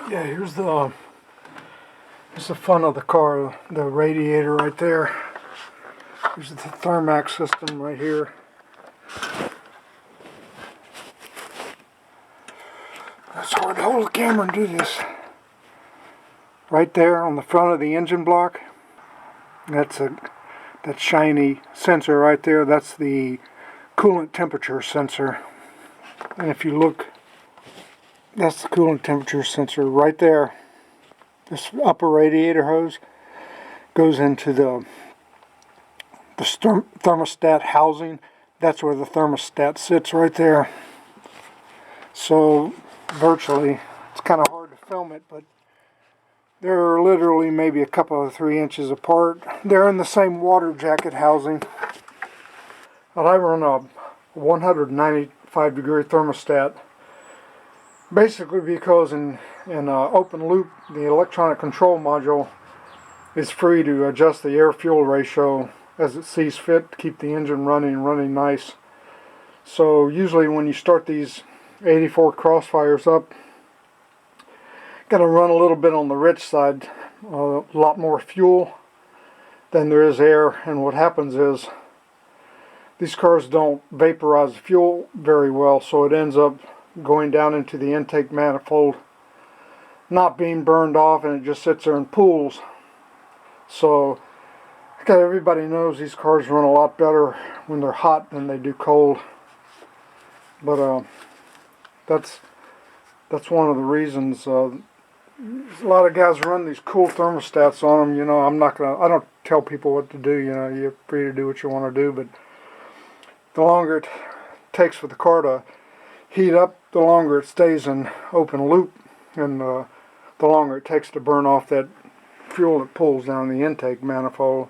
Yeah, here's the front of the car, the radiator right there. Here's the Thermax system right here. It's hard to hold the camera and do this. Right there on the front of the engine block, that shiny sensor right there, that's the coolant temperature sensor. And if you look, that's the coolant temperature sensor right there. This upper radiator hose goes into the thermostat housing. That's where the thermostat sits right there. So virtually, it's kind of hard to film it, but they're literally maybe a couple of 3 inches apart. They're in the same water jacket housing. But I run a 195 degree thermostat, basically because in open loop, the electronic control module is free to adjust the air-fuel ratio as it sees fit to keep the engine running nice. So usually when you start these 84 Crossfires up, got to run a little bit on the rich side, a lot more fuel than there is air, and what happens is these cars don't vaporize the fuel very well, so it ends up going down into the intake manifold, not being burned off, and it just sits there and pools. So everybody knows these cars run a lot better when they're hot than they do cold, but that's one of the reasons. A lot of guys run these cool thermostats on them. You know, I don't tell people what to do. You know, you're free to do what you want to do, but the longer it takes for the car to heat up, the longer it stays in open loop, and the longer it takes to burn off that fuel that pulls down the intake manifold.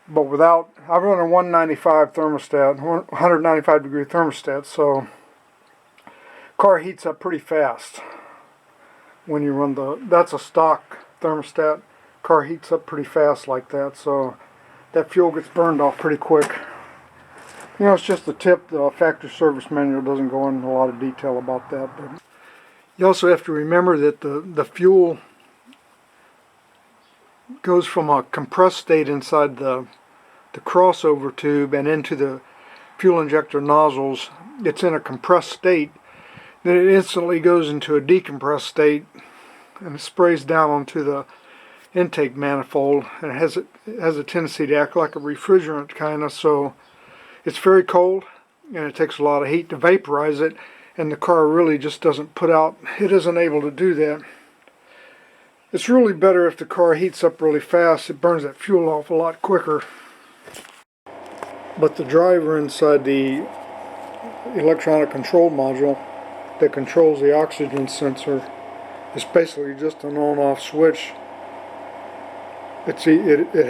But I run a 195 thermostat, 195 degree thermostat, so car heats up pretty fast. When you run that's a stock thermostat, car heats up pretty fast like that, so that fuel gets burned off pretty quick. You know, it's just a tip. The factory service manual doesn't go into a lot of detail about that. But you also have to remember that the fuel goes from a compressed state inside the crossover tube and into the fuel injector nozzles. It's in a compressed state. Then it instantly goes into a decompressed state and it sprays down onto the intake manifold, and it has a tendency to act like a refrigerant kind of, so it's very cold and it takes a lot of heat to vaporize it, and the car really just doesn't put out, it isn't able to do that. It's really better if the car heats up really fast. It burns that fuel off a lot quicker. But the driver inside the electronic control module that controls the oxygen sensor is basically just an on-off switch. It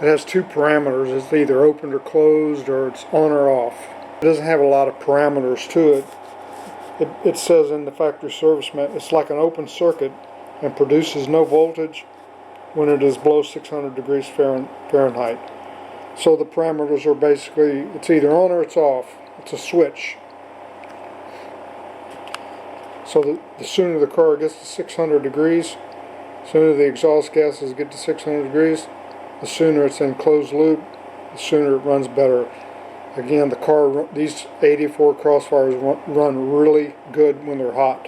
has two parameters. It's either opened or closed, or it's on or off. It doesn't have a lot of parameters to it. It says in the factory service manual it's like an open circuit and produces no voltage when it is below 600 degrees Fahrenheit. So the parameters are basically, it's either on or it's off. It's a switch. So the sooner the car gets to 600 degrees, the sooner the exhaust gases get to 600 degrees, the sooner it's in closed loop, the sooner it runs better. Again, these 84 Crossfires run really good when they're hot.